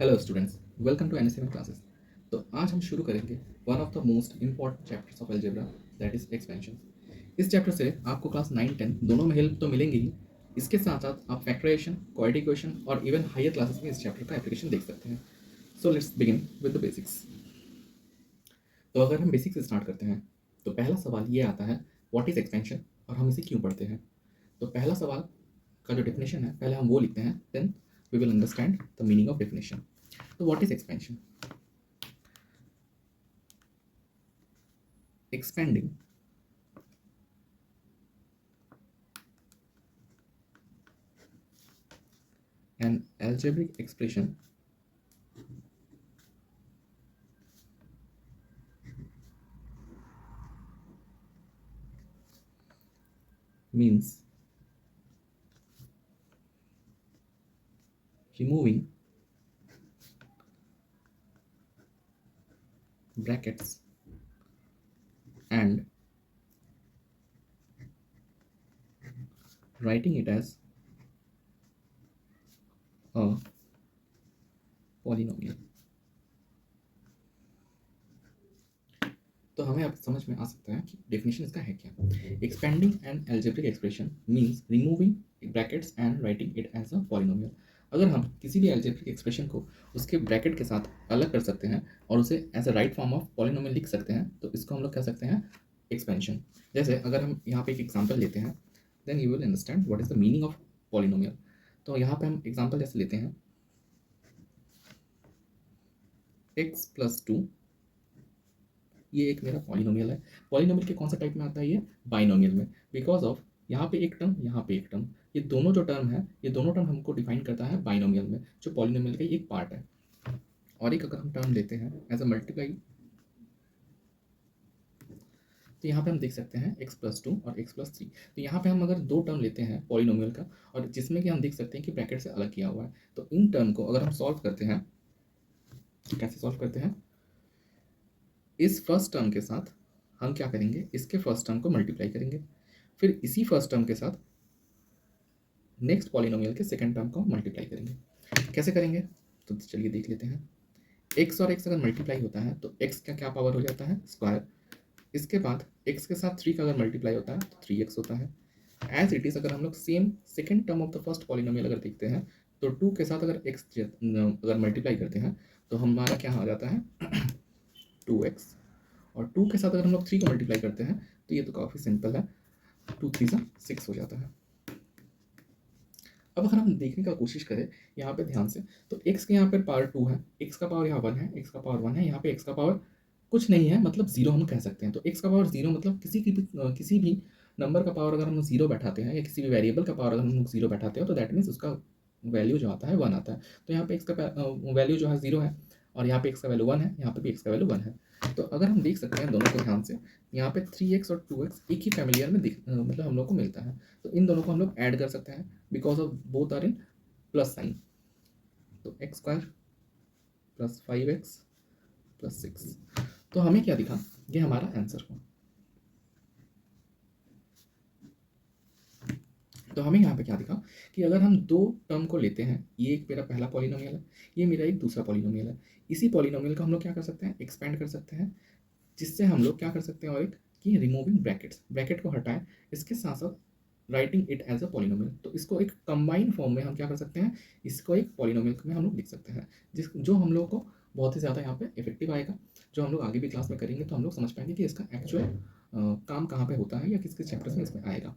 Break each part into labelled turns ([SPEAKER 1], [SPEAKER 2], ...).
[SPEAKER 1] Hello students, welcome to NSM classes. तो आज हम शुरू करेंगे one of the most important chapters of algebra, that is expansion. इस चैप्टर से आपको क्लास 9 10 दोनों में हेल्प तो मिलेंगी ही। इसके साथ साथ आप फैक्टराइजेशन, क्वाड्रेटिक इक्वेशन और इवन हायर क्लासेस में इस चैप्टर का एप्लीकेशन देख सकते हैं। So let's begin with the basics. तो अगर हम बेसिक से स्टार्ट करते हैं तो पहला सवाल ये आता है, व्हाट इज एक्सपेंशन और हम इसे क्यों पढ़ते हैं। तो पहला सवाल का जो डेफिनेशन है पहले हम वो लिखते हैं, then we will understand the meaning of definition. तो what is expansion? Expanding an algebraic expression means removing brackets and writing it as a polynomial। तो हमें अब समझ में आ सकता है कि डेफिनेशन इसका है क्या। Expanding an algebraic expression means removing brackets and writing it as a polynomial. अगर हम किसी भी एल्जेब्रिक एक्सप्रेशन को उसके ब्रैकेट के साथ अलग कर सकते हैं और उसे as a right form of polynomial लिख सकते हैं तो इसको हम लोग कह सकते हैं एक्सपेंशन। जैसे अगर हम यहाँ पे एक एग्जांपल लेते हैं, then you will understand what is the meaning of polynomial. तो यहाँ पे हम एग्जांपल जैसे लेते हैं, x+2 ये एक मेरा पॉलिनोमियल है। पॉलिनोमियल के कौन सा टाइप में आता है? ये बाइनोमियल में, बिकॉज ऑफ यहाँ पे एक टर्म, यहाँ पे एक टर्म, ये दोनों जो टर्म है, ये दोनों टर्म हमको डिफाइन करता है बाइनोमियल में, जो पॉलिनोमियल का एक पार्ट है। और एक अगर हम टर्म लेते हैं एज अ मल्टीप्लाई, तो यहाँ पे हम देख सकते हैं x+2 और x+3। तो यहाँ पे हम अगर दो टर्म लेते हैं पॉलिनोमियल का और जिसमें कि हम देख सकते हैं कि ब्रैकेट से अलग किया हुआ है, तो इन टर्म को अगर हम सॉल्व करते हैं, कैसे सॉल्व करते हैं? इस फर्स्ट टर्म के साथ हम क्या करेंगे, इसके फर्स्ट टर्म को मल्टीप्लाई करेंगे, फिर इसी फर्स्ट टर्म के साथ नेक्स्ट पॉलिनोमियल के सेकंड टर्म को मल्टीप्लाई करेंगे। कैसे करेंगे? तो चलिए देख लेते हैं। x और x अगर मल्टीप्लाई होता है तो x का क्या पावर हो जाता है? स्क्वायर। इसके बाद x के साथ 3 का अगर मल्टीप्लाई होता है तो 3x होता है। एज इट इज अगर हम लोग same second term of the first polynomial अगर देखते हैं तो 2 के साथ अगर x अगर मल्टीप्लाई करते हैं तो हमारा क्या आ जाता है 2x। और 2 के साथ अगर हम लोग 3 को मल्टीप्लाई करते हैं तो ये तो काफ़ी सिंपल है, 2 3 6 हो जाता है। अब अगर हम देखने का कोशिश करें यहाँ पे ध्यान से, तो x के यहाँ पर पावर 2 है, x का पावर यहाँ 1 है, x का पावर 1 है, यहाँ पे x का पावर कुछ नहीं है, मतलब जीरो हम कह सकते हैं। तो x का पावर जीरो मतलब किसी भी नंबर का पावर अगर हम जीरो बैठाते हैं या किसी भी वेरिएबल का पावर अगर हम जीरो बैठाते हैं तो दैट मीन्स उसका वैल्यू जो आता है 1 आता है। तो यहाँ पे x का वैल्यू जो है जीरो है और यहाँ पे x का वैल्यू 1 है, यहाँ पे भी x का वैल्यू 1 है। तो अगर हम देख सकते हैं दोनों को ध्यान से, यहाँ पे 3x और 2x एक ही फैमिलियर में मतलब हम लोग को मिलता है। तो इन दोनों को हम लोग ऐड कर सकते हैं because of both are in plus sign. तो X square plus 5x plus 6। तो हमें क्या दिखा? ये हमारा आंसर हुआ। तो हमें यहाँ पे क्या दिखा कि अगर हम दो टर्म को लेते हैं, ये एक मेरा पहला पॉलिनोमियल है, ये मेरा एक दूसरा पॉलिनोमियल है, इसी पॉलिनोमियल का हम लोग क्या कर सकते हैं? एक्सपेंड कर सकते हैं, जिससे हम लोग क्या कर सकते हैं और एक कि रिमूविंग ब्रैकेट्स, ब्रैकेट को हटाएं, इसके साथ साथ writing it as a polynomial. तो इसको एक कंबाइन फॉर्म में हम क्या कर सकते हैं? इसको एक पॉलिनोमियल में हम लोग लिख सकते हैं, जिस जो हम लोग को बहुत ही ज़्यादा यहाँ पे इफेक्टिव आएगा, जो हम लोग आगे भी क्लास में करेंगे तो हम लोग समझ पाएंगे कि इसका एक्चुअल काम कहाँ पे होता है या किस किस चैप्टर्स में इसमें आएगा।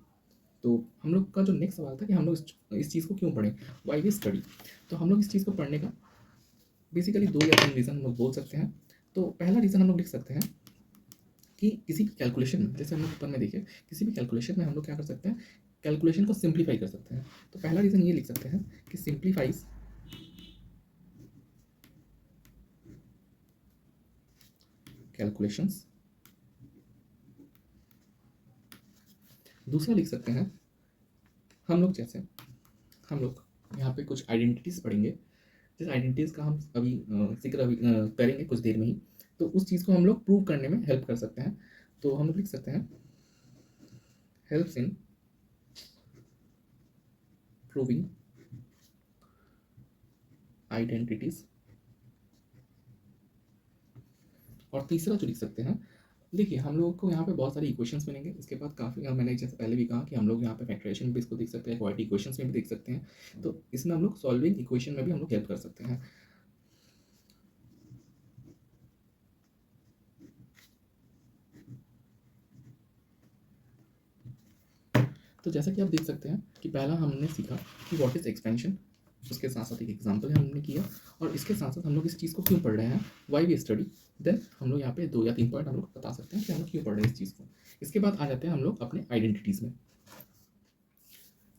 [SPEAKER 1] तो हम लोग का जो नेक्स्ट सवाल था कि हम लोग इस चीज़ को क्यों पढ़ें, वाई वी स्टडी। तो हम लोग इस चीज़ को पढ़ने का बेसिकली 2 या 3 रीज़न हम लोग बोल सकते हैं। तो पहला रीज़न हम लोग लिख सकते हैं कि किसी भी कैलकुलेशन में, जैसे हम लोग ऊपर में देखिए, किसी भी कैलकुलेशन में हम लोग क्या कर सकते हैं? कैलकुलेशन को सिंप्लीफाई कर सकते हैं। तो पहला रीज़न ये लिख सकते हैं कि सिंप्लीफाइज कैलकुलेशंस। दूसरा लिख सकते हैं हम लोग, जैसे हम लोग यहाँ पे कुछ आइडेंटिटीज़ पढ़ेंगे, जिस आइडेंटिटीज़ का हम अभी जिक्र अभी करेंगे कुछ देर में ही, तो उस चीज़ को हम लोग प्रूव करने में हेल्प कर सकते हैं। तो हम लोग लिख सकते हैं हेल्प्स इन प्रूविंग आइडेंटिटीज़ और तीसरा जो लिख सकते हैं, देखिए हम लोगों को यहाँ पे बहुत सारी इक्वेशंस मिलेंगे। इसके बाद काफ़ी मैंने जैसे पहले भी कहा कि हम लोग यहाँ पे फैक्टराइजेशन भी इसको देख सकते हैं, क्वाड्रेटिक इक्वेशंस में भी देख सकते हैं। तो इसमें हम लोग सॉल्विंग इक्वेशन में भी हम लोग हेल्प कर सकते हैं। तो जैसा कि आप देख सकते हैं कि पहला हमने सीखा कि व्हाट इज़ एक्सपेंशन, उसके साथ साथ एक एग्जाम्पल हमने किया, और इसके साथ साथ हम लोग इस चीज़ को क्यों पढ़ रहे हैं, वाई वी स्टडी। देन हम लोग यहाँ पे 2 या 3 पॉइंट हम लोग बता सकते हैं कि हम लोग क्यों पढ़ रहे हैं इस चीज़ को। इसके बाद आ जाते हैं हम लोग अपने आइडेंटिटीज़ में।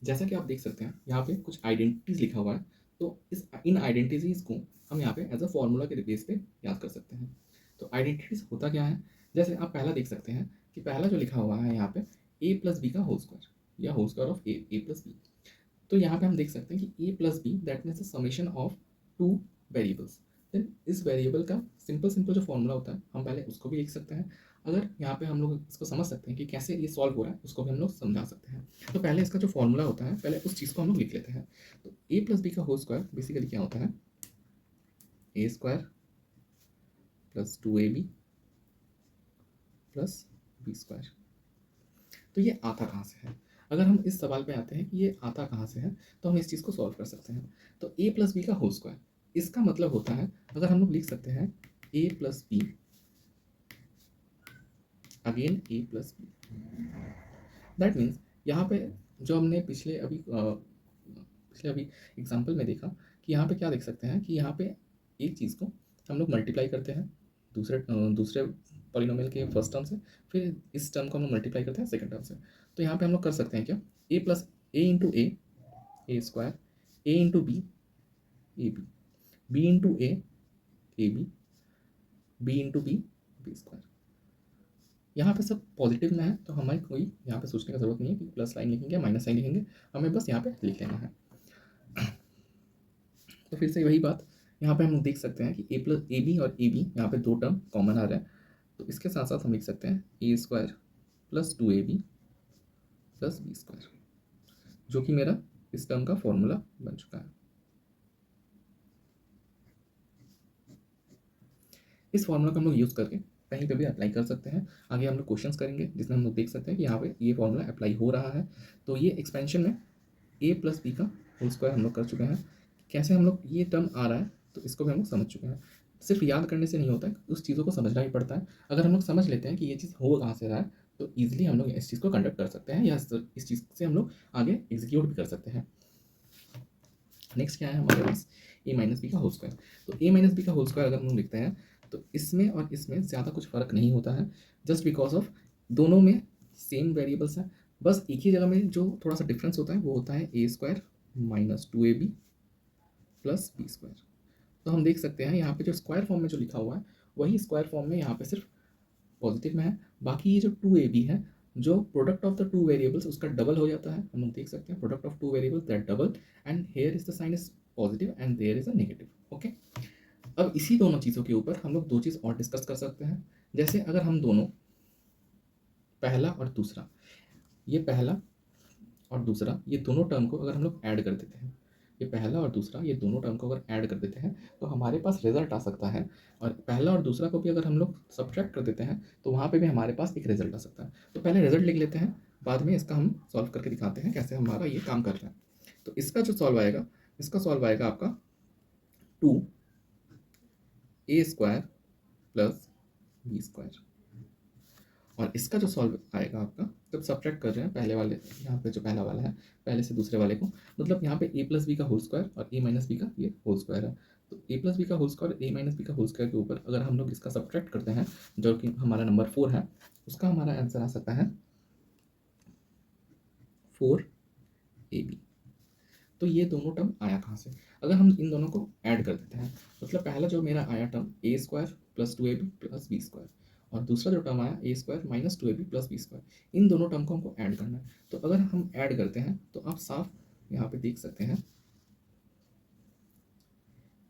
[SPEAKER 1] जैसा कि आप देख सकते हैं यहाँ पे कुछ आइडेंटिटीज़ लिखा हुआ है, तो इन आइडेंटिटीज़ को हम यहाँ पे एज अ फॉर्मूला के बेस पे याद कर सकते हैं। तो आइडेंटिटीज़ होता क्या है, जैसे आप पहला देख सकते हैं कि पहला जो लिखा हुआ है यहाँ पे ए प्लस बी का होल स्क्वायर, या whole square of A plus B. तो यहाँ पे हम देख सकते हैं कि A plus B that means the summation of 2 variables. Then इस वेरिएबल का सिंपल जो फॉर्मूला होता है हम पहले उसको भी लिख सकते हैं। अगर यहाँ पे हम लोग इसको समझ सकते हैं कि कैसे ये सॉल्व हो रहा है, उसको भी हम लोग समझा सकते हैं। तो पहले इसका जो फॉर्मूला होता है, पहले उस चीज़ को हम लोग लिख लेते हैं। तो ए प्लस बी का होल स्क्वायर बेसिकली क्या होता है, A square plus 2ab plus B square. तो ये आता कहाँ से है, अगर हम इस सवाल पे आते हैं कि ये आता कहाँ से है, तो हम इस चीज़ को सॉल्व कर सकते हैं। तो ए प्लस बी का होल स्क्वायर, इसका मतलब होता है, अगर हम लोग लिख सकते हैं A plus B again A plus B, that means यहाँ पे जो हमने पिछले अभी एग्जाम्पल में देखा कि यहाँ पे क्या देख सकते हैं कि यहाँ पे एक चीज़ को हम लोग मल्टीप्लाई करते हैं दूसरे पॉलिनोमियल के फर्स्ट टर्म से, फिर इस टर्म को हम लोग मल्टीप्लाई करते हैं सेकंड टर्म से। तो यहाँ पे हम लोग कर सकते हैं क्या, A plus A into A square, A into B A B into A B into B square. यहाँ पे सब पॉजिटिव में है, तो हमें कोई यहाँ पे सोचने की ज़रूरत नहीं है कि प्लस साइन लिखेंगे या माइनस साइन लिखेंगे, हमें बस यहाँ पे लिख लेना है। तो फिर से वही बात, यहाँ पे हम देख सकते हैं कि ए प्लस ए बी और ए बी यहाँ पे 2 टर्म कॉमन आ रहा है, तो इसके साथ साथ हम लिख सकते हैं A square plus 2ab plus B square, जो कि मेरा इस टर्म का फॉर्मूला बन चुका है। इस फॉर्मूला को हम लोग यूज़ करके कहीं पे भी अप्लाई कर सकते हैं। आगे हम लोग क्वेश्चंस करेंगे जिसमें हम लोग देख सकते हैं कि यहाँ पे ये फॉर्मूला अप्लाई हो रहा है। तो ये एक्सपेंशन में ए प्लस बी का होल स्क्वायर हम लोग कर चुके हैं। कैसे हम लोग ये टर्म आ रहा है, तो इसको भी हम लोग समझ चुके हैं। सिर्फ याद करने से नहीं होता है, उस चीज़ों को समझना भी पड़ता है। अगर हम लोग समझ लेते हैं कि ये चीज़ हो कहाँ से रहा है, तो ईजिली हम लोग इस चीज़ को कंडक्ट कर सकते हैं, या इस चीज़ से हम लोग आगे एग्जीक्यूट भी कर सकते हैं। नेक्स्ट क्या है हमारे पास, ए माइनस बी का होल स्क्वायर। तो ए माइनस बी का होल स्क्वायर अगर हम लोग लिखते हैं, तो इसमें और इसमें ज़्यादा कुछ फ़र्क नहीं होता है, जस्ट बिकॉज ऑफ दोनों में सेम वेरिएबल्स हैं। बस एक ही जगह में जो थोड़ा सा डिफरेंस होता है वो होता है A square minus 2ab plus B square. तो हम देख सकते हैं यहाँ पे जो स्क्वायर फॉर्म में जो लिखा हुआ है, वही स्क्वायर फॉर्म में यहाँ पे सिर्फ पॉजिटिव में है। बाकी ये जो 2ab है, जो प्रोडक्ट ऑफ द 2 वेरिएबल्स उसका डबल हो जाता है। हम लोग देख सकते हैं product of 2 variables that double, and here is the sign is positive and there is a negative. Okay, अब इसी दोनों चीज़ों के ऊपर हम लोग 2 चीज़ और डिस्कस कर सकते हैं। जैसे अगर हम दोनों पहला और दूसरा, ये पहला और दूसरा ये दोनों टर्म को अगर हम लोग ऐड कर देते हैं, ये पहला और दूसरा ये दोनों टर्म को अगर ऐड कर देते हैं, तो हमारे पास रिजल्ट आ सकता है। और पहला और दूसरा को भी अगर हम लोग सब्ट्रैक्ट कर देते हैं, तो वहाँ पे भी हमारे पास एक रिजल्ट आ सकता है। तो पहले रिजल्ट लिख लेते हैं, बाद में इसका हम सॉल्व करके दिखाते हैं कैसे हमारा ये काम कर रहा है। तो इसका जो सॉल्व आएगा, इसका सॉल्व आएगा आपका 2a square plus B square, और इसका जो सॉल्व आएगा आपका, जब सब्ट्रैक्ट कर रहे हैं पहले वाले, यहाँ पे जो पहला वाला है पहले से दूसरे वाले को, मतलब यहाँ पे ए प्लस बी का होल स्क्वायर और ए माइनस बी का ये होल स्क्वायर है। तो ए प्लस बी का होल स्क्वायर ए माइनस बी का होल स्क्वायर के ऊपर अगर हम लोग इसका सब्ट्रैक्ट करते हैं, जो कि हमारा नंबर 4 है, उसका हमारा आंसर आ सकता है 4ab। तो ये दोनों टर्म आया कहाँ से, अगर हम इन दोनों को ऐड कर देते हैं, मतलब पहला जो मेरा आया term A square plus 2ab plus B square, और दूसरा जो टर्म आया A square minus 2ab plus B square, इन दोनों टर्म को हमको ऐड करना है। तो अगर हम ऐड करते हैं, तो आप साफ यहाँ पे देख सकते हैं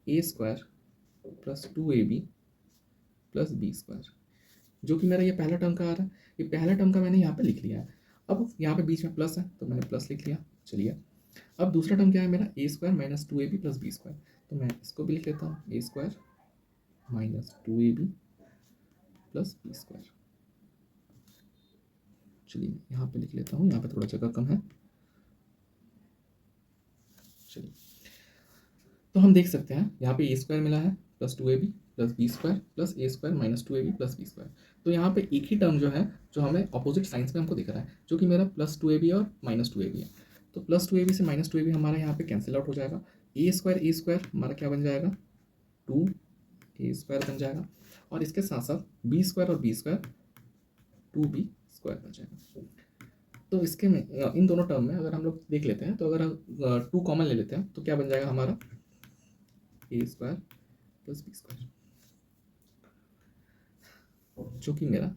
[SPEAKER 1] A square plus 2ab plus B square, जो कि मेरा ये पहला टर्म का आ रहा है। ये पहला टर्म का मैंने यहाँ पे लिख लिया है। अब यहाँ पे बीच में प्लस है, तो मैंने प्लस लिख लिया। चलिए, अब दूसरा टर्म क्या है मेरा, A square minus 2ab plus B square, तो मैं इसको भी लिख लेता हूँ, A square minus 2ab plus B square. चलिए यहाँ पे लिख लेता हूँ, यहाँ पे थोड़ा जगह कम है। चलिए तो हम देख सकते हैं यहाँ पे ए स्क्वायर मिला है plus 2ab plus B square plus A square minus 2ab plus B square. तो यहाँ पे एक ही टर्म जो है, जो हमें अपोजिट साइंस में हमको दिख रहा है, जो कि मेरा प्लस 2ab और माइनस 2ab है। तो प्लस 2ab से माइनस 2ab हमारा यहाँ पे कैंसिल आउट हो जाएगा। ए स्क्वायर हमारा क्या बन जाएगा, 2a स्क्वायर बन जाएगा। और इसके साथ साथ बी स्क्वायर और बी स्क्वायर 2b स्क्वायर बन जाएगा। तो इसके में इन दोनों टर्म में अगर हम लोग देख लेते हैं, तो अगर हम 2 कॉमन ले लेते हैं तो क्या बन जाएगा हमारा, ए स्क्वायर प्लस बी स्क्वायर, जो कि मेरा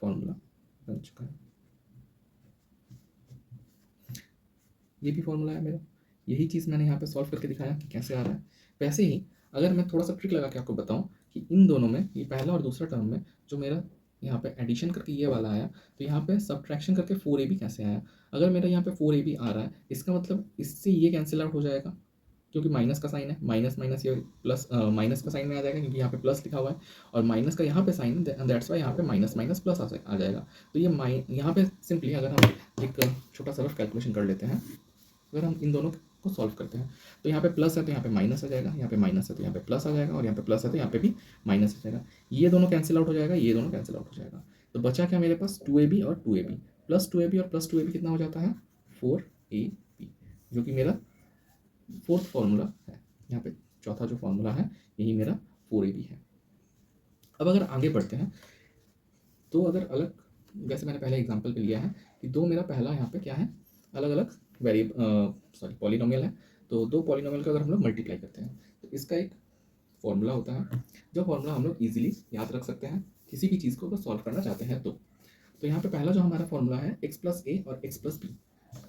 [SPEAKER 1] फॉर्मूला बन चुका है। ये भी फॉर्मूला है मेरा। यही चीज़ मैंने यहाँ पे सॉल्व करके दिखाया कि कैसे आ रहा है। वैसे ही अगर मैं थोड़ा सा ट्रिक लगा के आपको बताऊँ कि इन दोनों में, ये पहला और दूसरा टर्म में जो मेरा यहाँ पे एडिशन करके ये वाला आया, तो यहाँ पे सब्ट्रैक्शन करके 4ab कैसे आया। अगर मेरा यहाँ पे 4ab आ रहा है, इसका मतलब इससे ये कैंसिल आउट हो जाएगा, क्योंकि माइनस का साइन है, माइनस माइनस ये प्लस, माइनस का साइन में आ जाएगा क्योंकि यहाँ पे प्लस लिखा हुआ है, और माइनस का यहाँ पे साइन, दैट्स वाई यहाँ पे माइनस माइनस प्लस आ जाएगा। तो ये यहाँ पे सिंपली अगर हम एक छोटा सा रफ कैलकुलेशन कर लेते हैं, अगर हम इन दोनों को सॉल्व करते हैं, तो यहाँ पे प्लस है तो यहाँ पे माइनस आ जाएगा, यहाँ पे माइनस है तो यहाँ पे प्लस आ जाएगा, और यहाँ पे प्लस है तो यहाँ पे भी माइनस आ जाएगा। ये दोनों कैंसिल आउट हो जाएगा, ये दोनों कैंसिल आउट हो जाएगा। तो बचा क्या मेरे पास, 2ab और 2ab, प्लस 2ab और प्लस 2ab कितना हो जाता है, 4ab, जो कि मेरा फोर्थ फॉर्मूला है। यहाँ पे चौथा जो फॉर्मूला है यही मेरा 4ab है। अब अगर आगे बढ़ते हैं, तो अगर अलग, जैसे मैंने पहले एग्जांपल पे लिया है कि दो, मेरा पहला यहाँ पे क्या है, अलग अलग पॉलिनोमियल है। तो दो पॉलिनोमियल का अगर हम लोग मल्टीप्लाई करते हैं, तो इसका एक फॉर्मूला होता है, जो फॉर्मूला हम लोग ईजिली याद रख सकते हैं किसी भी चीज़ को अगर सॉल्व करना चाहते हैं तो यहाँ पे पहला जो हमारा फॉर्मूला है x प्लस ए और x प्लस बी,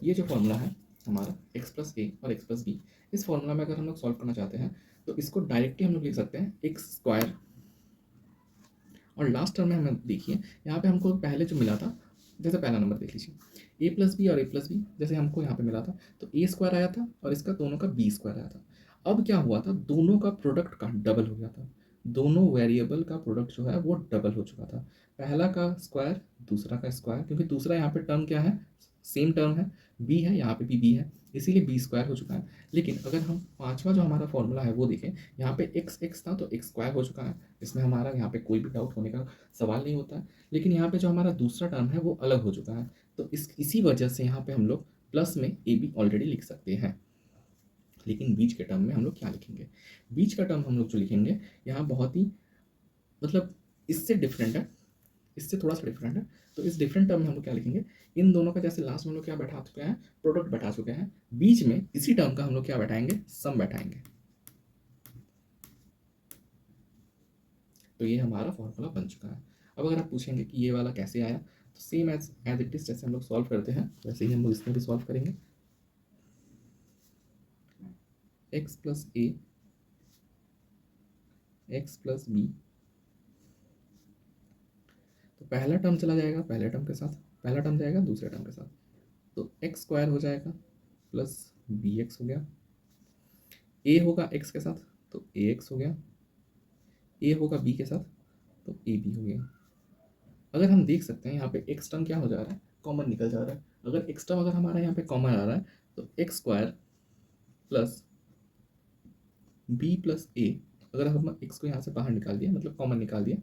[SPEAKER 1] ये जो फॉर्मूला है हमारा x प्लस ए और x प्लस बी, इस फॉर्मूला में अगर हम लोग सॉल्व करना चाहते हैं तो इसको डायरेक्टली हम लोग लिख सकते हैं एक्स स्क्वायर, और लास्ट टर्म में हमें देखिए यहाँ पे हमको पहले जो मिला था, जैसे पहला नंबर देख लीजिए, ए प्लस बी और ए प्लस बी, जैसे हमको यहाँ पे मिला था तो ए स्क्वायर आया था और इसका दोनों का बी स्क्वायर आया था। अब क्या हुआ था, दोनों का प्रोडक्ट का डबल हो गया था, दोनों वेरिएबल का प्रोडक्ट जो है वो डबल हो चुका था। पहला का स्क्वायर, दूसरा का स्क्वायर, क्योंकि दूसरा यहाँ पे टर्म क्या है, सेम टर्म है, बी है, यहाँ पे भी बी है, इसीलिए बी स्क्वायर हो चुका है। लेकिन अगर हम पांचवा जो हमारा फॉर्मूला है वो देखें, यहाँ पे एक्स एक्स था तो एक्स स्क्वायर हो चुका है, इसमें हमारा यहाँ पे कोई भी डाउट होने का सवाल नहीं होता है। लेकिन यहाँ पे जो हमारा दूसरा टर्म है वो अलग हो चुका है, तो इसी वजह से यहाँ पे हम लोग प्लस में ए बी ऑलरेडी लिख सकते हैं। लेकिन बीच के टर्म में हम लोग क्या लिखेंगे, बीच का टर्म हम लोग जो लिखेंगे यहाँ बहुत ही, मतलब इससे डिफरेंट है, इससे थोड़ा सा डिफरेंट है। तो इस डिफरेंट टर्म में हम लोग क्या लिखेंगे, इन दोनों का जैसे लास्ट में हम लोग क्या बैठा चुके हैं, प्रोडक्ट बैठा चुके हैं, बीच में इसी टर्म का हम लोग क्या बैठाएंगे, सम बैठाएंगे। तो ये हमारा फॉर्मूला बन चुका है। अब अगर आप पूछेंगे कि ये वाला कैसे आया, तो सेम एज इट इज, जैसे हम लोग सॉल्व करते हैं वैसे ही हम लोग इसमें भी सॉल्व करेंगे। एक्स प्लस ए, एक्स प्लस बी, तो पहला टर्म चला जाएगा पहले टर्म के साथ, पहला टर्म जाएगा दूसरे टर्म के साथ, तो एक्स स्क्वायर हो जाएगा प्लस बी एक्स हो गया, ए होगा एक्स के साथ तो ए एक्स हो गया, ए होगा बी के साथ तो ए बी हो गया। अगर हम देख सकते हैं यहाँ पे एक्स टर्म क्या हो जा रहा है, कॉमन निकल जा रहा है। अगर एक्स टर्म अगर हमारा यहाँ पे कॉमन आ रहा है, तो X square plus B plus A, अगर हम एक्स को यहाँ से बाहर निकाल दिया, मतलब कॉमन निकाल दिया,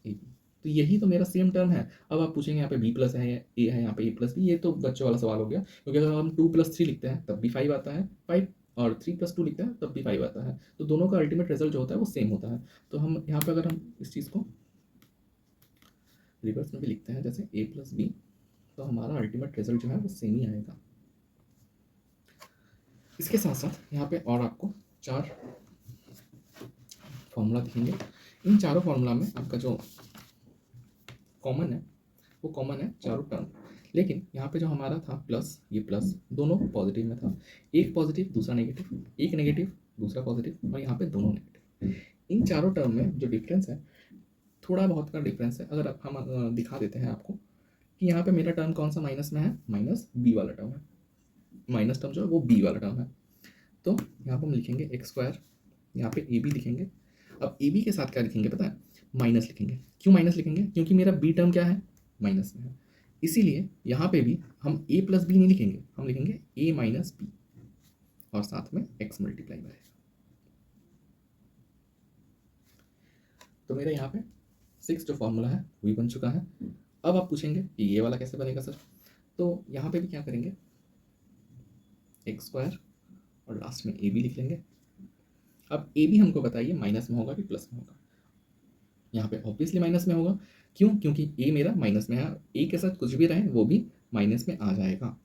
[SPEAKER 1] ए बी, तो यही तो मेरा सेम टर्म है। अब आप पूछेंगे यहाँ पे बी प्लस है या ए है, यहाँ पे ए प्लस बी, ये तो बच्चों वाला सवाल हो गया, क्योंकि अगर हम 2+3 लिखते हैं तब भी 5 आता है, 5 और 3+2 लिखते हैं तब भी 5 आता है, तो दोनों का अल्टीमेट रिजल्ट जो होता है वो सेम होता है। तो हम यहाँ पे अगर हम इस चीज़ को रिवर्स में भी लिखते हैं, जैसे ए प्लस बी, तो हमारा अल्टीमेट रिजल्ट जो है वो सेम ही आएगा। इसके साथ साथ यहाँ पे और आपको 4 फॉर्मूला दिखेंगे। इन चारों फॉर्मूला में आपका जो कॉमन है वो कॉमन है चारों टर्म, लेकिन यहाँ पे जो हमारा था प्लस, ये प्लस दोनों पॉजिटिव में था, एक पॉजिटिव दूसरा नेगेटिव, एक नेगेटिव दूसरा पॉजिटिव, और यहाँ पे दोनों नेगेटिव। इन चारों टर्म में जो डिफरेंस है, थोड़ा बहुत का डिफरेंस है। अगर हम दिखा देते हैं आपको कि यहाँ पे मेरा टर्म कौन सा माइनस में है, माइनस बी वाला टर्म है, माइनस टर्म जो है वो बी वाला टर्म है। तो यहाँ पर हम लिखेंगे एक्स स्क्वायर, यहाँ पे ए बी लिखेंगे। अब ए बी के साथ क्या लिखेंगे पता है, माइनस लिखेंगे। क्यों माइनस लिखेंगे? क्योंकि मेरा बी टर्म क्या है, माइनस में है। इसीलिए यहाँ पे भी हम ए प्लस बी नहीं लिखेंगे, हम लिखेंगे ए माइनस बी और साथ में एक्स मल्टीप्लाई में रहेगा। तो मेरा यहाँ पे 6 जो फॉर्मूला है वो भी बन चुका है। अब आप पूछेंगे कि ये वाला कैसे बनेगा सर? तो यहाँ पे भी क्या करेंगे, एक्स स्क्वायर और लास्ट में ए बी लिख लेंगे। अब ए बी हमको बताइए माइनस में होगा कि प्लस में होगा? यहाँ पे ऑब्वियसली माइनस में होगा। क्यों? क्योंकि ए मेरा माइनस में है, ए के साथ कुछ भी रहे वो भी माइनस में आ जाएगा।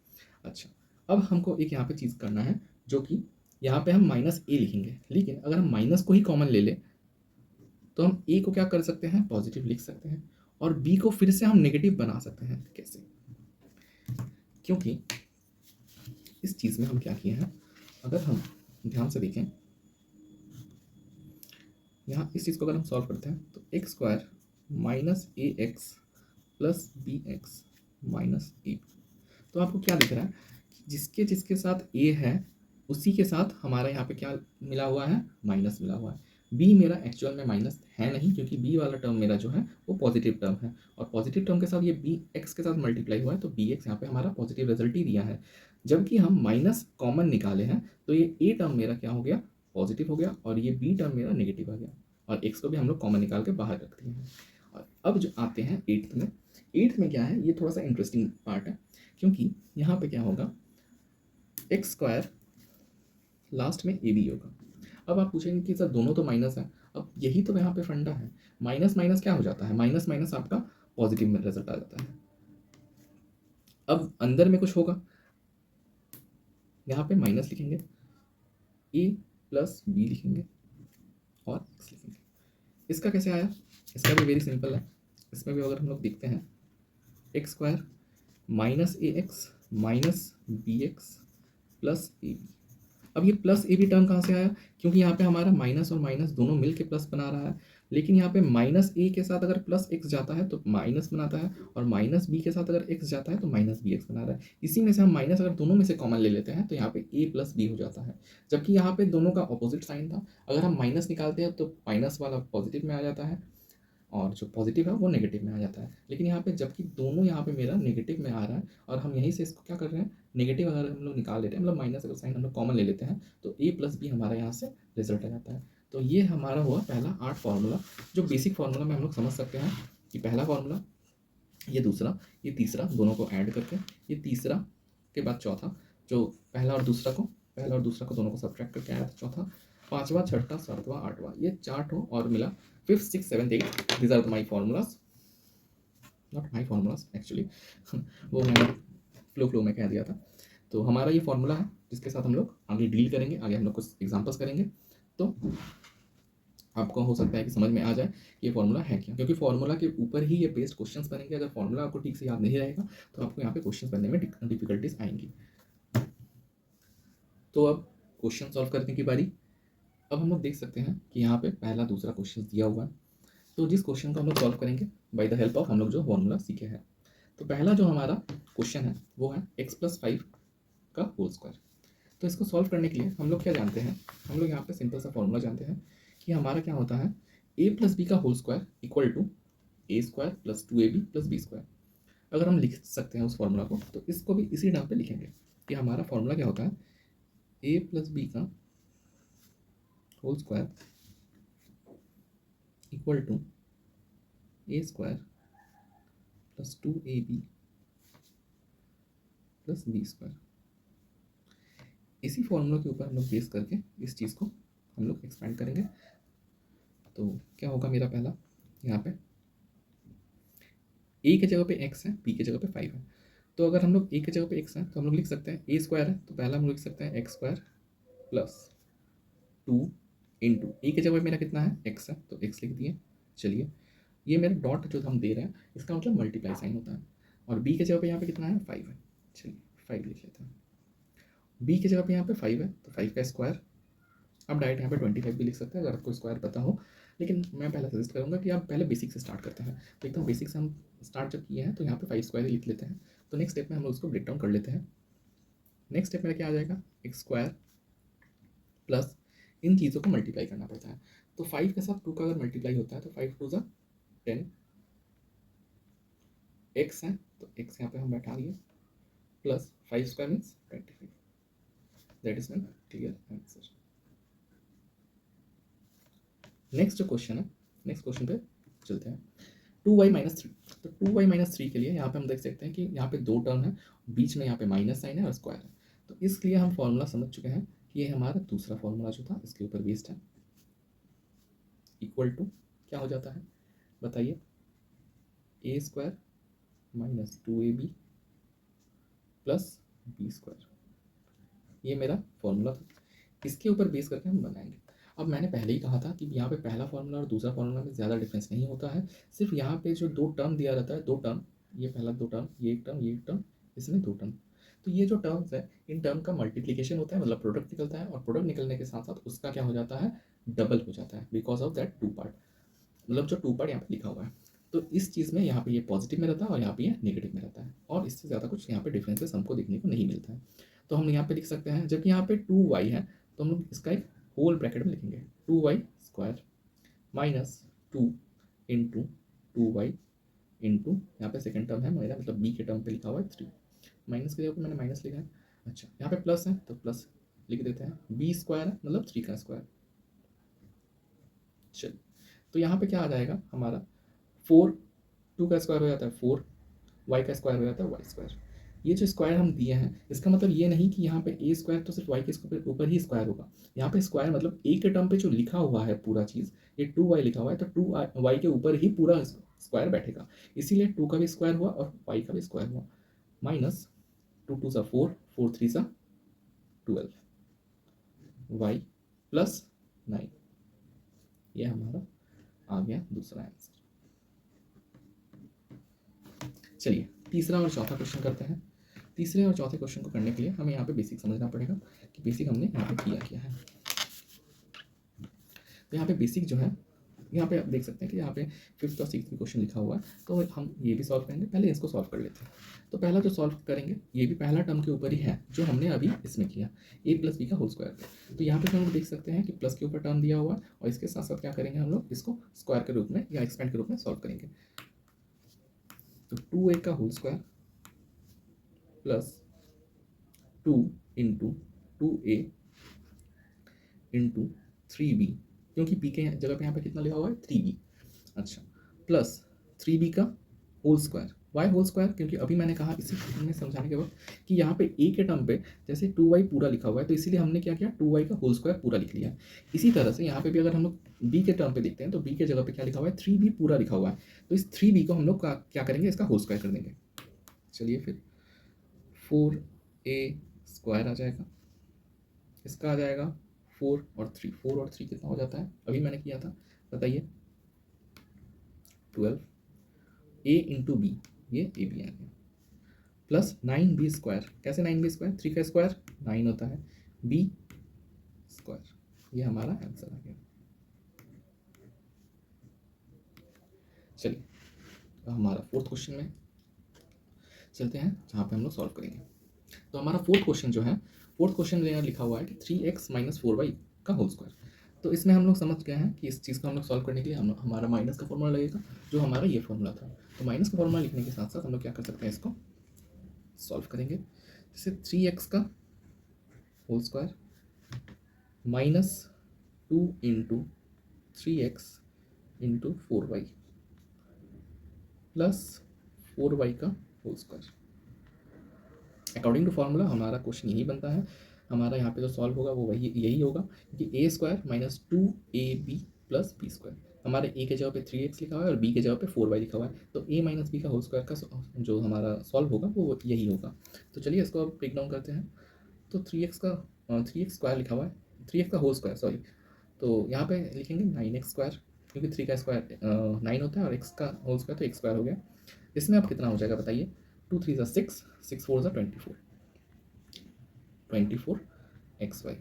[SPEAKER 1] अच्छा, अब हमको एक यहाँ पे चीज़ करना है, जो कि यहाँ पे हम माइनस ए लिखेंगे, लेकिन अगर हम माइनस को ही कॉमन ले लें तो हम ए को क्या कर सकते हैं, पॉजिटिव लिख सकते हैं, और बी को फिर से हम नेगेटिव बना सकते हैं। कैसे? क्योंकि इस चीज़ में हम क्या किए हैं, अगर हम ध्यान से देखें यहाँ इस चीज़ को अगर हम सॉल्व करते हैं तो X square minus A X plus B X minus A, तो आपको क्या दिख रहा है, जिसके जिसके साथ ए है उसी के साथ हमारा यहाँ पे क्या मिला हुआ है, माइनस मिला हुआ है। बी मेरा एक्चुअल में माइनस है नहीं, क्योंकि बी वाला टर्म मेरा जो है वो पॉजिटिव टर्म है, और पॉजिटिव टर्म के साथ ये बी एक्स के साथ मल्टीप्लाई हुआ है, तो बी एक्स यहाँ पे हमारा पॉजिटिव रिजल्ट ही दिया है। जबकि हम माइनस कॉमन निकाले हैं तो ये ए टर्म मेरा क्या हो गया, पॉजिटिव हो गया, और ये बी टर्म मेरा नेगेटिव आ गया, और एक्स को भी हम लोग कॉमन निकाल के बाहर रख दिए हैं। और अब जो आते हैं एट्थ में, एट्थ में क्या है, ये थोड़ा सा इंटरेस्टिंग पार्ट है, क्योंकि यहाँ पे क्या होगा, एक्स स्क्वायर लास्ट में ए बी होगा। अब आप पूछेंगे कि सर दोनों तो माइनस है, अब यही तो यहाँ पे फंडा है, माइनस माइनस क्या हो जाता है, माइनस माइनस आपका पॉजिटिव में रिजल्ट आ जाता है। अब अंदर में कुछ होगा, यहाँ पे माइनस लिखेंगे, ए प्लस बी लिखेंगे और एक्स लिखेंगे। इसका कैसे आया? इसका भी वेरी सिंपल है। इसमें भी अगर हम लोग देखते हैं, x square minus A x minus b x plus a b. अब ये प्लस ए बी टर्म कहाँ से आया? क्योंकि यहाँ पे हमारा माइनस और माइनस दोनों मिल के प्लस बना रहा है, लेकिन यहाँ पे माइनस ए के साथ अगर प्लस एक्स जाता है तो माइनस बनाता है, और माइनस बी के साथ अगर एक्स जाता है तो माइनस बी एक्स बना रहा है। इसी में से हम माइनस अगर दोनों में से कॉमन ले लेते हैं तो यहाँ पे ए प्लस बी हो जाता है, जबकि यहाँ पे दोनों का अपोजिट साइन था। अगर हम माइनस निकालते हैं तो माइनस वाला पॉजिटिव में आ जाता है और जो पॉजिटिव है वो नेगेटिव में आ जाता है। लेकिन यहाँ पे जबकि दोनों यहाँ पे मेरा नेगेटिव में आ रहा है, और हम यहीं से इसको क्या कर रहे हैं, नेगेटिव अगर हम लोग निकाल लेते हैं, मतलब माइनस अगर साइन हम लोग कॉमन ले लेते हैं तो ए प्लस बी हमारा यहाँ से रिजल्ट आ जाता है। तो ये हमारा हुआ पहला 8 फार्मूला, जो बेसिक फार्मूला में हम लोग समझ सकते हैं कि पहला फार्मूला, ये दूसरा, ये तीसरा, दोनों को ऐड करके, ये तीसरा के बाद चौथा, जो पहला और दूसरा को दोनों को सब्ट्रैक्ट करके आया था चौथा, पाँचवा, छठा, सातवां, आठवां, ये चार्ट हो और मिला 5th 6th 7th 8th। These are my formulas, not my formulas actually वो मैंने फ्लो में कह दिया था। तो हमारा ये फार्मूला है जिसके साथ हम लोग आगे डील करेंगे, आगे हम लोग कुछ एग्जाम्पल्स करेंगे, तो आपको हो सकता है कि समझ में आ जाए कि ये फार्मूला है क्या, क्योंकि फार्मूला के ऊपर ही ये बेस्ड क्वेश्चंस बनेंगे। अगर फार्मूला आपको ठीक से याद नहीं रहेगा तो आपको यहाँ पे क्वेश्चंस बनने में डिफिकल्टीज आएंगी। तो अब क्वेश्चन सॉल्व करने की बारी। अब हम लोग देख सकते हैं कि यहाँ पे पहला दूसरा क्वेश्चन दिया हुआ है, तो जिस क्वेश्चन को हम लोग सॉल्व करेंगे बाय द हेल्प ऑफ हम लोग जो फॉर्मूला सीखे हैं। तो पहला जो हमारा क्वेश्चन है वो है एक्स प्लस 5 का होल स्क्वायर। तो इसको सॉल्व करने के लिए हम लोग क्या जानते हैं, हम लोग यहाँ पे सिंपल सा फॉर्मूला जानते हैं कि हमारा क्या होता है, ए प्लस बी का whole square equal to a square plus 2ab plus B square. अगर हम लिख सकते हैं उस फॉर्मूला को, तो इसको भी इसी नाम पे लिखेंगे कि हमारा फॉर्मूला क्या होता है, ए प्लस बी का whole square equal to a square plus 2ab plus B square. इसी फॉर्मूला के ऊपर हम लोग बेस करके इस चीज़ को हम लोग एक्सपेंड करेंगे। तो क्या होगा मेरा पहला, यहाँ पे ए के जगह पे x है, b के जगह पे 5 है। तो अगर हम लोग ए के जगह पे x है तो हम लोग लिख सकते हैं ए स्क्वायर है, तो पहला हम लोग लिख सकते हैं एक्स स्क्वायर प्लस 2 इंटू ए के जगह पे मेरा कितना है, x है, तो x लिख दिए। चलिए, ये मेरा डॉट जो हम दे रहे हैं इसका मतलब मल्टीप्लाई साइन होता है, और b के जगह पे यहाँ पे कितना है, 5 है। चलिए 5 लिख लेते हैं। b के जगह पे यहाँ पे 5 है तो 5 का स्क्वायर, आप डायरेक्ट यहाँ पे 25 भी लिख सकते हैं अगर आपको स्क्वायर पता हो, लेकिन मैं पहले सजेस्ट करूँगा कि आप पहले बेसिक से स्टार्ट करते हैं। तो एकदम बेसिक से हम स्टार्ट जब किए हैं तो यहाँ पे 5 स्क्वायर ही लिख लेते हैं। तो नेक्स्ट स्टेप में हम लोग उसको ब्रेक डाउन कर लेते हैं। नेक्स्ट स्टेप में क्या आ जाएगा, एक्स स्क्वायर प्लस इन चीज़ों को मल्टीप्लाई करना पड़ता है। तो 5 के साथ 2 का अगर मल्टीप्लाई होता है तो 5 2 ज़ा 10 एक्स है तो एक्स यहाँ पे हम बैठा दिए plus 5 square means 25। That is my clear answer. Next जो क्वेश्चन है, नेक्स्ट क्वेश्चन पे चलते हैं। 2y-3, तो 2y-3 के लिए यहाँ पे हम देख सकते हैं कि यहाँ पे दो टर्म है, बीच में यहाँ पे माइनस साइन है और स्क्वायर है। तो इसलिए हम फॉर्मूला समझ चुके हैं कि ये हमारा दूसरा फॉर्मूला जो था इसके ऊपर बेस्ड है। इक्वल टू क्या हो जाता है बताइए, A square minus 2ab plus B square. ये मेरा फॉर्मूला था, इसके ऊपर बेस करके हम बनाएंगे। अब मैंने पहले ही कहा था कि यहाँ पे पहला फॉर्मूला और दूसरा फॉर्मूला में ज़्यादा डिफरेंस नहीं होता है, सिर्फ यहाँ पे जो दो टर्म दिया रहता है, दो टर्म, ये पहला दो टर्म, ये एक टर्म, ये एक टर्म, इसमें दो टर्म। तो ये जो टर्म्स है इन टर्म का मल्टीप्लीकेशन होता है, मतलब प्रोडक्ट निकलता है, और प्रोडक्ट निकलने के साथ साथ उसका क्या हो जाता है, डबल हो जाता है, because of that two part, मतलब जो टू पार्ट यहाँ पे लिखा हुआ है। तो इस चीज़ में यहाँ पे ये पॉजिटिव में रहता है और यहाँ पे ये नेगेटिव में रहता है, और इससे ज़्यादा कुछ यहाँ पे डिफरेंसेस हमको देखने को नहीं मिलता है। तो हम यहाँ पे लिख सकते हैं, जबकि यहाँ पे 2y है तो हम लोग इसका एक होल ब्रैकेट में लिखेंगे, 2y square minus 2 into 2y into, यहाँ पे सेकेंड टर्म है मेरा, मतलब b के टर्म पे लिखा हुआ है 3, माइनस के जगह पे मैंने माइनस लिखा है। अच्छा, यहाँ पे प्लस है तो प्लस लिख देते हैं, b स्क्वायर है मतलब 3 का स्क्वायर। चलिए, तो यहाँ पे क्या आ जाएगा हमारा 4, 2 का स्क्वायर हो जाता है 4, y का स्क्वायर हो जाता है वाई स्क्वायर। ये जो स्क्वायर हम दिए हैं इसका मतलब ये नहीं कि यहाँ पे ए स्क्वायर तो सिर्फ वाई के ऊपर ही स्क्वायर होगा। यहाँ पे स्क्वायर मतलब ए के टर्म पे जो लिखा हुआ है पूरा चीज़, ये 2y लिखा हुआ है तो 2y के ऊपर ही पूरा स्क्वायर बैठेगा, इसीलिए 2 का भी स्क्वायर हुआ और y का भी स्क्वायर हुआ। माइनस 2 2 सा 4, 4 3 सा 12, y प्लस 9। ये हमारा आ गया दूसरा आंसर। चलिए तीसरा और चौथा क्वेश्चन करते हैं। तीसरे और चौथे क्वेश्चन को करने के लिए हमें यहाँ पे बेसिक समझना पड़ेगा कि बेसिक हमने यहाँ पे किया है। तो यहाँ पे बेसिक जो है, यहाँ पे आप देख सकते हैं कि यहाँ पे 5th और 6th क्वेश्चन लिखा हुआ है, तो हम ये भी सॉल्व करेंगे। पहले इसको सॉल्व कर लेते हैं। तो पहला जो सॉल्व करेंगे ये भी पहला टर्म के ऊपर ही है जो हमने अभी इसमें किया, a प्लस बी का होल स्क्वायर। तो यहाँ पे हम लोग देख सकते हैं कि प्लस के ऊपर टर्म दिया हुआ है और इसके साथ साथ क्या करेंगे, हम लोग इसको स्क्वायर के रूप में या एक्सपेंड के रूप में सॉल्व करेंगे। तो 2a का whole square plus 2 into 2a into 3b, क्योंकि b के जगह पे यहाँ पे कितना लिखा हुआ है 3b। अच्छा, प्लस 3b का whole square. Y whole square, क्योंकि अभी मैंने कहा इसी में समझाने के बाद कि यहाँ पे a के टर्म पे जैसे 2y पूरा लिखा हुआ है तो इसीलिए हमने क्या किया, 2y का होल स्क्वायर पूरा लिख लिया। इसी तरह से यहाँ पे भी अगर हम लोग b के टर्म पे देखते हैं तो b के जगह पे क्या लिखा हुआ है, 3b पूरा लिखा हुआ है, तो इस 3b को हम लोग क्या करेंगे, इसका होल स्क्वायर कर देंगे। चलिए फिर 4a स्क्वायर आ जाएगा, इसका आ जाएगा 4 और 3, 4 और 3 कितना हो जाता है, अभी मैंने किया था बताइए 12, a इंटू बी, ये ए बी आ गया, प्लस 9b स्क्वायर। कैसे 9b स्क्वायर, 3 का स्क्वायर 9 होता है, b स्क्वायर। ये हमारा आंसर आ गया। चलिए तो हमारा फोर्थ क्वेश्चन में चलते हैं जहाँ पे हम लोग सॉल्व करेंगे। तो हमारा फोर्थ क्वेश्चन जो है, फोर्थ क्वेश्चन में लिखा हुआ है कि 3x माइनस 4y का होल स्क्वायर। तो इसमें हम लोग समझ गए हैं कि इस चीज़ को हम लोग सॉल्व करने के लिए हमारा माइनस का फॉर्मूला लगेगा, जो हमारा ये फॉर्मूला था। तो माइनस का फॉर्मूला लिखने के साथ साथ हम लोग क्या कर सकते हैं, इसको सॉल्व करेंगे। जैसे 3x का whole square minus 2 into 3x into 4y plus 4y का whole square. According to formula हमारा क्वेश्चन यही बनता है, हमारा यहाँ पे जो सॉल्व होगा वो वही यही होगा कि A square minus 2ab plus B square. हमारे ए के जगह पे 3x लिखा हुआ है और बी के जगह पे 4y लिखा हुआ है, तो a माइनस बी का होल स्क्वायर का जो हमारा सॉल्व होगा वो यही होगा। तो चलिए इसको अब ब्रेक डाउन करते हैं। तो 3x स्क्वायर लिखा हुआ है, 3x का होल स्क्वायर सॉरी, तो यहाँ पे लिखेंगे 9x स्क्वायर, क्योंकि 3 का स्क्वायर 9 होता है और x का होल स्क्वायर तो x स्क्वायर हो गया। इसमें अब कितना हो जाएगा बताइए, 2 3 ज़ा 6, 6 4 ज़ा 24, 24 xy।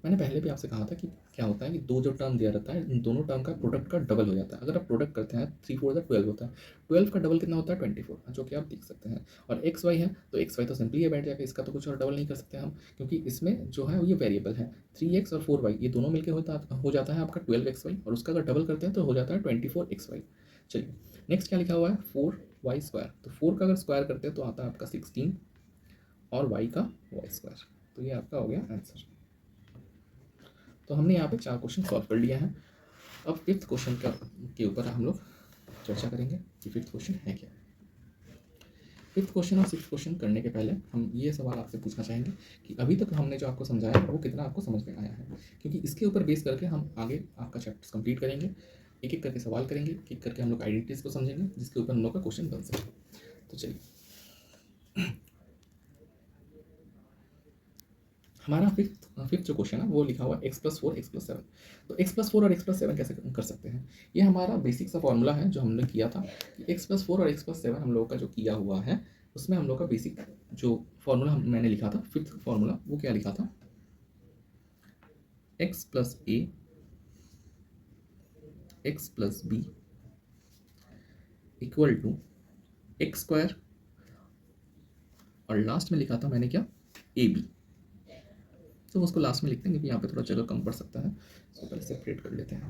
[SPEAKER 1] मैंने पहले भी आपसे कहा था कि क्या होता है कि दो जो टर्म दिया रहता है इन दोनों टर्म का प्रोडक्ट का डबल हो जाता है। अगर आप प्रोडक्ट करते हैं 3 4 12 होता है, 12 का डबल कितना होता है 24, जो कि आप देख सकते हैं। और एक्स वाई है तो एक्स वाई तो सिंपली ये बैठ जाएगा, इसका तो कुछ और डबल नहीं कर सकते हम, क्योंकि इसमें जो है ये वेरिएबल है 3x और 4y, ये दोनों मिलकर हो जाता है आपका 12xy, और उसका अगर डबल करते हैं तो हो जाता है 24xy। चलिए नेक्स्ट क्या लिखा हुआ है 4y², तो 4 का अगर स्क्वायर करते हैं तो आता है आपका 16 और y का y², तो ये आपका हो गया आंसर। तो हमने यहाँ पे 4 क्वेश्चन सॉल्व कर लिया है। अब 5th क्वेश्चन के ऊपर हम लोग चर्चा करेंगे कि 5th क्वेश्चन है क्या। 5th क्वेश्चन और 6th क्वेश्चन करने के पहले हम ये सवाल आपसे पूछना चाहेंगे कि अभी तक हमने जो आपको समझाया वो कितना आपको समझ में आया है, क्योंकि इसके ऊपर बेस करके हम आगे आपका चैप्टर्स कंप्लीट करेंगे, एक एक करके सवाल करेंगे, एक एक करके हम लोग आइडेंटिटीज को समझेंगे जिसके ऊपर हम लोग का क्वेश्चन बन सके। तो चलिए हमारा फिफ्थ जो क्वेश्चन है वो लिखा हुआ x+4 x+7। तो x+4 और x+7 कैसे कर सकते हैं, ये हमारा बेसिक सा फॉर्मूला है जो हमने किया था कि x+4 और x+7 हम लोगों का जो किया हुआ है उसमें हम लोग का बेसिक जो फॉर्मूला मैंने लिखा था, फिफ्थ फॉर्मूला, वो क्या लिखा था, x+a x+b equal to x² और लास्ट में लिखा था मैंने क्या, ab। तो उसको लास्ट में लिखते हैं क्योंकि यहाँ पे थोड़ा जगह कम पड़ सकता है, तो पहले सेपरेट कर लेते हैं।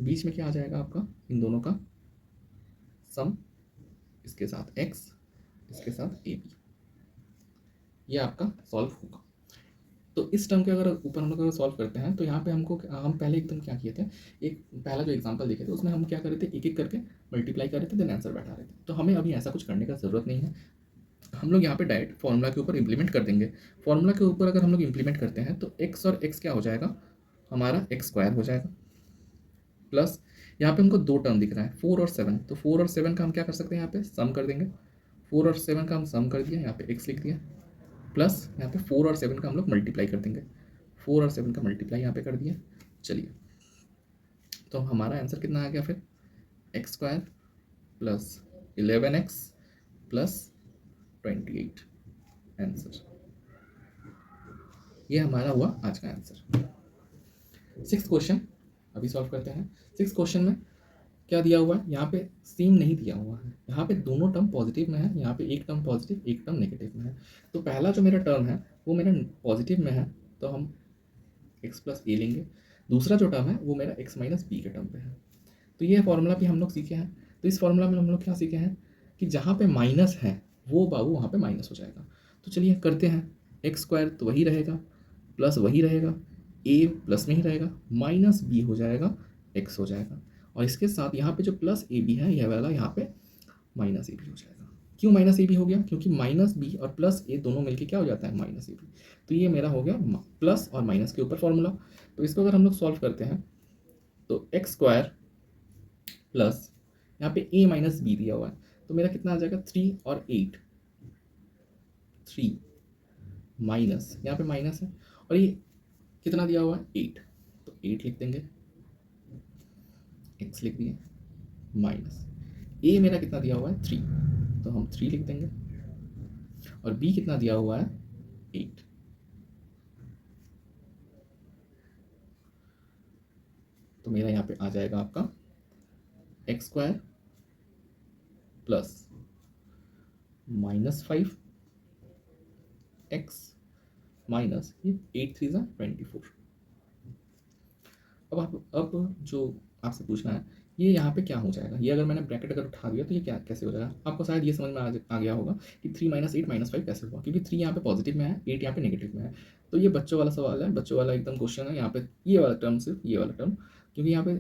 [SPEAKER 1] बीच में क्या आ जाएगा आपका, इन दोनों का सम, इसके साथ x, इसके साथ ab, ये आपका सॉल्व होगा। तो इस टर्म के अगर ऊपर हम लोग अगर सॉल्व करते हैं तो यहाँ पे हम पहले एकदम क्या किए थे, एक पहला जो एग्जांपल देखे थे उसमें हम क्या कर रहे थे, एक एक करके मल्टीप्लाई कर रहे थे, देन आंसर बैठा रहे थे। तो हमें अभी ऐसा कुछ करने का ज़रूरत नहीं है, हम लोग यहाँ पे डायरेक्ट फॉर्मूला के ऊपर इंप्लीमेंट कर देंगे। फॉर्मूला के ऊपर अगर हम लोग इंप्लीमेंट करते हैं तो x और x क्या हो जाएगा, हमारा x² हो जाएगा, प्लस यहाँ पे हमको दो टर्म दिख रहा है 4 और 7, तो 4 और 7 का हम क्या कर सकते हैं, यहाँ पे सम कर देंगे। 4 और 7 का हम सम कर दिया, यहाँ पे x लिख दिया, प्लस यहाँ पे 4 और 7 का हम लोग मल्टीप्लाई कर देंगे, 4 और 7 का मल्टीप्लाई यहाँ पे कर दिया। चलिए तो हमारा आंसर कितना आ गया फिर, x² plus 11x plus 28 answer. ये हमारा हुआ आज का आंसर। 6th क्वेश्चन अभी सॉल्व करते हैं। 6th क्वेश्चन में क्या दिया हुआ है, यहाँ पे सेम नहीं दिया हुआ है, यहाँ पे दोनों टर्म पॉजिटिव में है, यहाँ पे एक टर्म पॉजिटिव एक टर्म नेगेटिव में है। तो पहला जो मेरा टर्म है वो मेरा पॉजिटिव में है, तो हम x+a लेंगे। दूसरा जो टर्म है वो मेरा x-b के टर्म पे है। तो ये फॉर्मूला भी हम लोग सीखे हैं। तो इस फॉर्मूला में हम लोग क्या सीखे हैं कि जहाँ पे माइनस है वो बाबू वहाँ पे माइनस हो जाएगा। तो चलिए करते हैं, x² तो वही रहेगा, प्लस वही रहेगा, a प्लस में ही रहेगा, माइनस b हो जाएगा, x हो जाएगा, और इसके साथ यहाँ पे जो प्लस ए बी है यह वाला यहाँ पे माइनस ए बी हो जाएगा। क्यों माइनस ए बी हो गया, क्योंकि माइनस बी और प्लस ए दोनों मिलके क्या हो जाता है, माइनस ए बी। तो ये मेरा हो गया प्लस और माइनस के ऊपर फॉर्मूला। तो इसको अगर हम लोग सॉल्व करते हैं तो x² प्लस यहाँ पे a माइनस बी दिया हुआ है, तो मेरा कितना आ जाएगा 3 और 8, 3 माइनस यहाँ पे माइनस है और ये कितना दिया हुआ है 8, तो 8 लिख देंगे, x लिख दिए, माइनस a मेरा कितना दिया हुआ है 3, तो हम 3 लिख देंगे, और b कितना दिया हुआ है 8। तो मेरा यहाँ पे आ जाएगा आपका x² प्लस -5 x माइनस ये 8 3 24। अब जो आपसे पूछना है ये यहाँ पे क्या हो जाएगा, ये अगर मैंने ब्रैकेट अगर उठा दिया तो ये क्या कैसे हो जाएगा, आपको शायद ये समझ में आ गया होगा कि 3 - 8 - 5 कैसे हुआ, क्योंकि 3 यहाँ पे पॉजिटिव में है, 8 यहाँ पे नेगेटिव में है। तो ये बच्चों वाला सवाल है, बच्चों वाला एकदम क्वेश्चन है। यहाँ पे ये वाला टर्म, सिर्फ ये वाला टर्म, क्योंकि यहाँ पे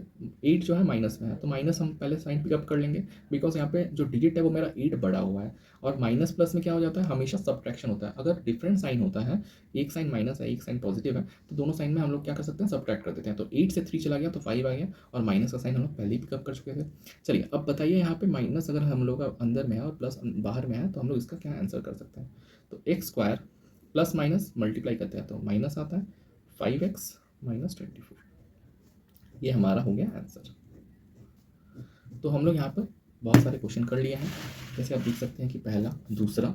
[SPEAKER 1] 8 जो है माइनस में है, तो माइनस हम पहले साइन पिकअप कर लेंगे, बिकॉज यहाँ पे जो डिजिट है वो मेरा 8 बढ़ा हुआ है, और माइनस प्लस में क्या हो जाता है, हमेशा सब्ट्रैक्शन होता है। अगर डिफरेंट साइन होता है, एक साइन माइनस है एक साइन पॉजिटिव है, तो दोनों साइन में हम लोग क्या कर सकते हैं, सब्ट्रैक्ट कर देते हैं। तो 8 से 3 चला गया तो 5 आ गया, और माइनस का साइन हम लोग पहले ही पिकअप कर चुके थे। चलिए अब बताइए, यहाँ पे माइनस अगर हम लोग का अंदर में है और प्लस बाहर में है, तो हम लोग इसका क्या आंसर कर सकते हैं। तो x² प्लस माइनस मल्टीप्लाई करते हैं तो माइनस आता है 5x - 24, ये हमारा हो गया आंसर। तो हम लोग यहाँ पर बहुत सारे क्वेश्चन कर लिए हैं। जैसे आप देख सकते हैं कि पहला, दूसरा,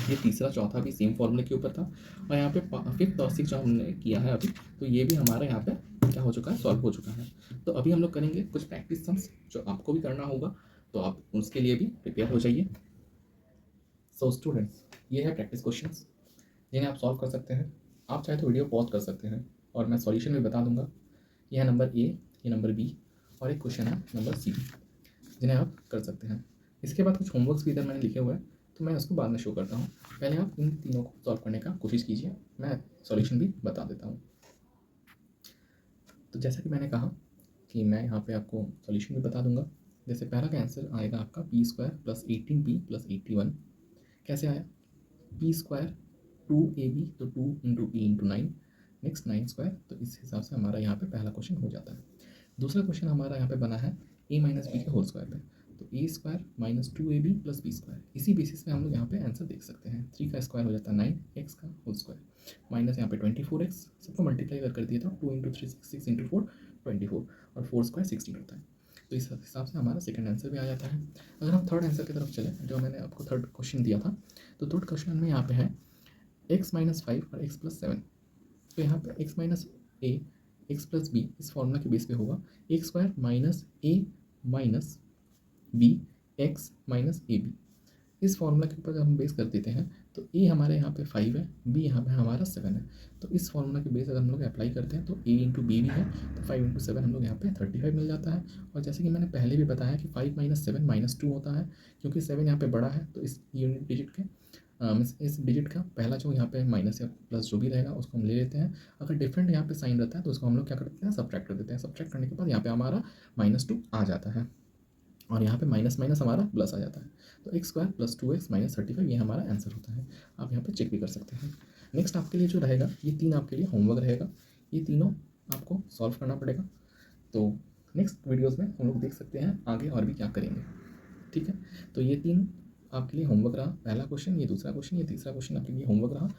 [SPEAKER 1] ये तीसरा, चौथा भी सेम फॉर्मूले के ऊपर था, और यहाँ पे फिफ्थ और सिक्स जो हमने किया है अभी, तो ये भी हमारा यहाँ पे क्या हो चुका है, सॉल्व हो चुका है। तो अभी हम लोग करेंगे कुछ प्रैक्टिस सम्स जो आपको भी करना होगा, तो आप उसके लिए भी प्रिपेयर हो जाइए। सो स्टूडेंट्स, ये है प्रैक्टिस क्वेश्चंस जिन्हें आप सॉल्व कर सकते हैं। आप चाहे तो वीडियो पॉज कर सकते हैं और मैं सॉल्यूशन भी बता दूंगा। यह है नंबर ए, ये नंबर बी, और एक क्वेश्चन है नंबर सी, जिन्हें आप कर सकते हैं। इसके बाद कुछ होमवर्क्स भी इधर मैंने लिखे हुए हैं, तो मैं उसको बाद में शो करता हूँ। पहले आप इन तीनों को सॉल्व करने का कोशिश कीजिए, मैं सॉल्यूशन भी बता देता हूँ। तो जैसा कि मैंने कहा कि मैं यहाँ पे आपको सॉल्यूशन भी बता दूंगा। जैसे पहला का आंसर आएगा आपका p² + 18p + 81। कैसे आया? p² 2ab, तो 2 × p × 9, नेक्स्ट 9², तो इस हिसाब से हमारा यहाँ पे पहला क्वेश्चन हो जाता है। दूसरा क्वेश्चन हमारा यहाँ पे बना है a - b के होल स्क्वायर पे, तो a² - 2ab + b²। इसी बेसिस पे हम लोग यहाँ पे आंसर देख सकते हैं। 3 का स्क्वायर हो जाता है 9, x का होल स्क्वायर माइनस यहाँ पे 24x, सबको मल्टीप्लाई कर दिया तो 2 × 3 6 × 4 24, और 4² 16 होता है। तो इस हिसाब से हमारा सेकंड आंसर भी आ जाता है। अगर हम थर्ड आंसर की तरफ चलें, जो मैंने आपको थर्ड क्वेश्चन दिया था, तो थर्ड क्वेश्चन में यहाँ पे है x - 5 और x + 7। तो यहाँ पे x - a, x + b इस फॉर्मूला के बेस पे होगा a² - a - b, x - ab। इस फॉर्मूला के ऊपर जब हम बेस कर देते हैं, तो a हमारे यहाँ पे 5 है, b यहाँ पे हमारा 7 है। तो इस फॉर्मूला के बेस अगर हम लोग अप्लाई करते हैं, तो a × b भी है, तो 5 × 7 हम लोग यहाँ पे 35 मिल जाता है। और जैसे कि मैंने पहले भी बताया कि 5 - 7 -2 होता है, क्योंकि 7 यहाँ पे बड़ा है, तो इस यूनिट डिजिट के इस डिजिट का पहला जो यहाँ पे माइनस या प्लस जो भी रहेगा उसको हम ले लेते हैं। अगर डिफरेंट यहाँ पे साइन रहता है, तो उसको हम लोग क्या करते हैं, सब्ट्रैक्ट कर देते हैं। सब्ट्रैक्ट करने के बाद यहाँ पे हमारा -2 आ जाता है, और यहाँ पे माइनस माइनस हमारा प्लस आ जाता है। तो x² + 2x - 35 ये हमारा आंसर होता है। आप यहाँ पे चेक भी कर सकते हैं। नेक्स्ट आपके लिए जो रहेगा, ये 3 आपके लिए होमवर्क रहेगा, ये तीनों आपको सॉल्व करना पड़ेगा। तो नेक्स्ट वीडियोज़ में हम लोग देख सकते हैं आगे और भी क्या करेंगे, ठीक है। तो ये 3 आपके लिए होमवर्क रहा, पहला क्वेश्चन, ये दूसरा क्वेश्चन, ये तीसरा क्वेश्चन आपके लिए होमवर्क रहा।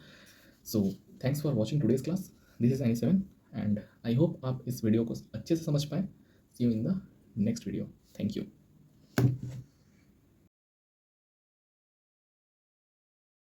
[SPEAKER 1] So thanks for watching today's class. This is एनी7, एंड आई होप आप इस वीडियो को अच्छे से समझ पाए। See you in the next video. Thank you.